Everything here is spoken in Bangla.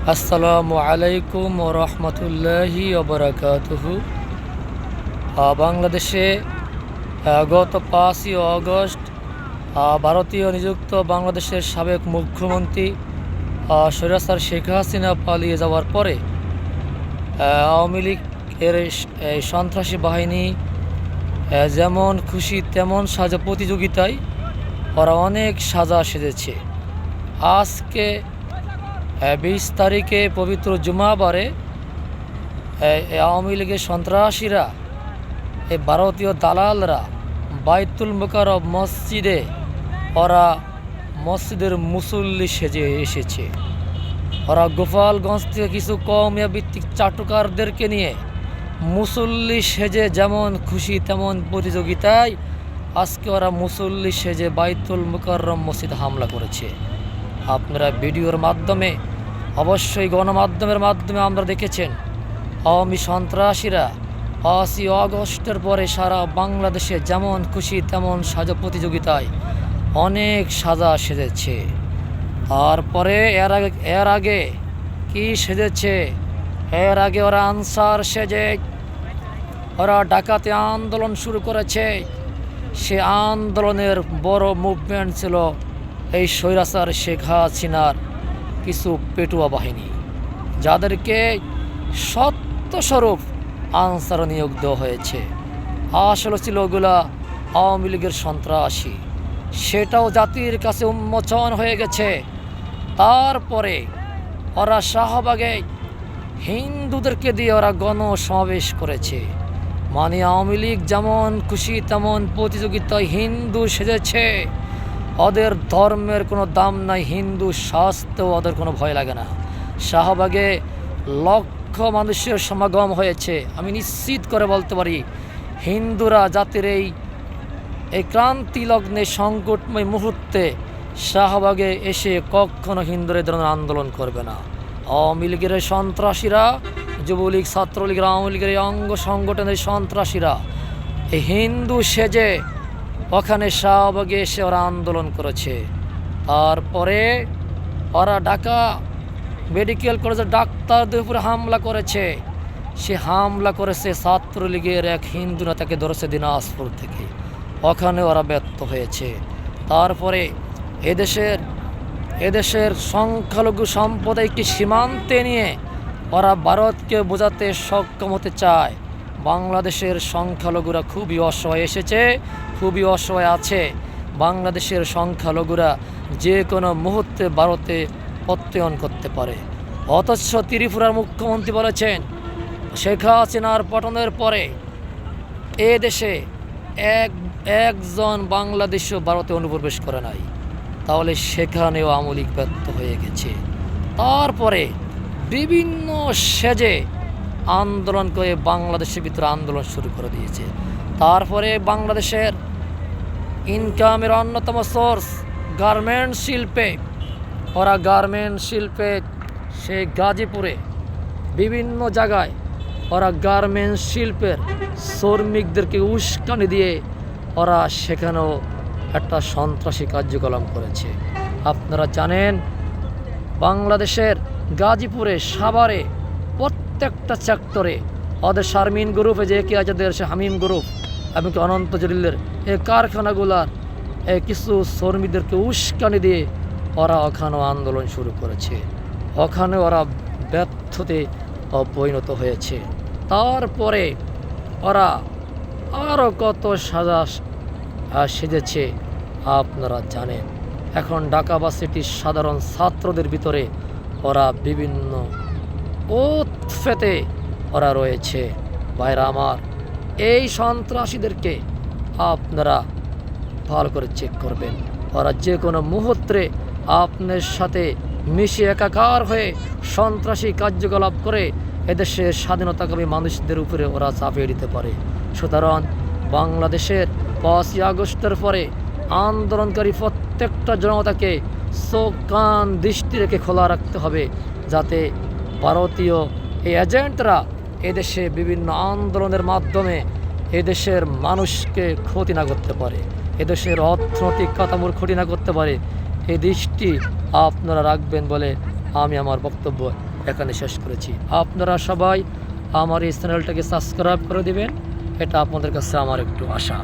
আসসালামু আলাইকুম ও রহমতুল্লাহি ওবরাকাতুহু। বাংলাদেশে গত 5ই আগস্ট ভারতীয় নিযুক্ত বাংলাদেশের সাবেক মুখ্যমন্ত্রী স্বৈরাচার শেখ হাসিনা পালিয়ে যাওয়ার পরে আওয়ামী লীগের এই সন্ত্রাসী বাহিনী যেমন খুশি তেমন সাজা প্রতিযোগিতায় ওরা অনেক সাজা সেজেছে। আজকে 20 তারিখে পবিত্র জুমাবারে আওয়ামী লীগের সন্ত্রাসীরা এই ভারতীয় দালালরা বাইতুল মোকাররম মসজিদে ওরা মসজিদের মুসল্লি সেজে এসেছে। ওরা গোপালগঞ্জ থেকে কিছু কওমিয়া ভিত্তিক চাটুকারদেরকে নিয়ে মুসল্লি সেজে যেমন খুশি তেমন প্রতিযোগিতায় আজকে ওরা মুসল্লি সেজে বাইতুল মোকাররম মসজিদে হামলা করেছে। আপনারা ভিডিওর মাধ্যমে অবশ্যই গণমাধ্যমের মাধ্যমে আমরা দেখেছেন আওয়ামী সন্ত্রাসীরা 5ই আগস্টের পরে সারা বাংলাদেশে যেমন খুশি তেমন সাজা প্রতিযোগিতায় অনেক সাজা সেজেছে। তারপরে এর আগে কি সেজেছে? এর আগে ওরা আনসার সেজে ওরা ডাকাতি আন্দোলন শুরু করেছে। সে আন্দোলনের বড় মুভমেন্ট ছিল এই স্বৈরাচার শেখ হাসিনার কিছু পেটুয়া বাহিনী, যাদেরকে সত্যস্বরূপ আনসার নিয়োগ দেওয়া হয়েছে। আসলে ছিল ওগুলা আওয়ামী লীগের সন্ত্রাসী, সেটাও জাতির কাছে উন্মোচন হয়ে গেছে। তারপরে ওরা শাহবাগে হিন্দুদেরকে দিয়ে ওরা গণসমাবেশ করেছে। মানে আওয়ামী লীগ যেমন খুশি তেমন প্রতিযোগিতায় হিন্দু সেজেছে। ওদের ধর্মের কোনো দাম নাই, হিন্দু শাস্ত্রেও ওদের কোনো ভয় লাগে না। শাহবাগে লক্ষ মানুষের সমাগম হয়েছে। আমি নিশ্চিত করে বলতে পারি হিন্দুরা জাতির এই ক্রান্তি লগ্নে সংকটময় মুহূর্তে শাহবাগে এসে কখনো হিন্দুরা ধরনের আন্দোলন করবে না। আওয়ামী লীগের সন্ত্রাসীরা, যুবলীগ, ছাত্রলীগের, আওয়ামী লীগের অঙ্গ সংগঠনের সন্ত্রাসীরা এই হিন্দু সেজে ওখানে শাহবাগে এসে ওরা আন্দোলন করেছে। তারপরে ওরা ঢাকা মেডিকেল কলেজের ডাক্তারদের উপরে হামলা করেছে। সে হামলা করেছে ছাত্রলীগের এক হিন্দু নেতাকে ধরেছে দিনাজপুর থেকে, ওখানে ওরা ব্যর্থ হয়েছে। তারপরে এদেশের সংখ্যালঘু সম্প্রদায়কে সীমান্তে নিয়ে ওরা ভারতকে বোঝাতে সক্ষম হতে চায় বাংলাদেশের সংখ্যালঘুরা খুবই অসহায় এসেছে, খুবই অসহায় আছে। বাংলাদেশের সংখ্যালঘুরা যে কোনো মুহূর্তে ভারতে প্রত্যয়ন করতে পারে। অথচ ত্রিপুরার মুখ্যমন্ত্রী বলেছেন শেখ হাসিনার পতনের পরে এ দেশে একজন বাংলাদেশও ভারতে অনুপ্রবেশ করে নাই। তাহলে সেখানেও আওয়ামী লীগ ব্যর্থ হয়ে গেছে। তারপরে বিভিন্ন সেজে আন্দোলন করে বাংলাদেশের ভিতরে আন্দোলন শুরু করে দিয়েছে। তারপরে বাংলাদেশের ইনকামের অন্যতম সোর্স গার্মেন্টস শিল্পে, ওরা গার্মেন্টস শিল্পে সে গাজীপুরে বিভিন্ন জায়গায় ওরা গার্মেন্টস শিল্পের শ্রমিকদেরকে উস্কানি দিয়ে ওরা সেখানেও একটা সন্ত্রাসী কার্যকলাপ করেছে। আপনারা জানেন বাংলাদেশের গাজীপুরে, সাভারে প্রত্যেকটা সেক্টরে ওদের শারমিন গ্রুপে যে কি আছে সে হামিম গ্রুপ এমনকি অনন্ত জলিলের এই কারখানাগুলার কিছু শ্রমিকদেরকে উস্কানি দিয়ে ওরা ওখানেও আন্দোলন শুরু করেছে। ওখানে ওরা ব্যর্থতে পরিণত হয়েছে। তারপরে ওরা আরও কত সাজা সেজেছে আপনারা জানেন। এখন ঢাকা ভার্সিটির সাধারণ ছাত্রদের ভিতরে ওরা বিভিন্ন উৎফেতে ওরা রয়েছে। ভাইরা আমার, এই সন্ত্রাসীদেরকে আপনারা ভালো করে চেক করবেন। ওরা যে কোনো মুহূর্তে আপনার সাথে মিশে একাকার হয়ে সন্ত্রাসী কার্যকলাপ করে এদেশের স্বাধীনতাকামী মানুষদের উপরে ওরা চাপিয়ে দিতে পারে। সুতরাং বাংলাদেশের 5ই আগস্টের পরে আন্দোলনকারী প্রত্যেকটা জনতাকে চোখ কান দৃষ্টি রেখে খোলা রাখতে হবে, যাতে ভারতীয় এই এজেন্টরা এদেশে বিভিন্ন আন্দোলনের মাধ্যমে এদেশের মানুষকে ক্ষতি না করতে পারে, এদেশের অর্থনৈতিক কাঠামোর ক্ষতি না করতে পারে। এই দৃষ্টি আপনারা রাখবেন বলে আমি আমার বক্তব্য এখানে শেষ করেছি। আপনারা সবাই আমার এই চ্যানেলটাকে সাবস্ক্রাইব করে দিবেন, এটা আপনাদের কাছে আমার একটু আশা।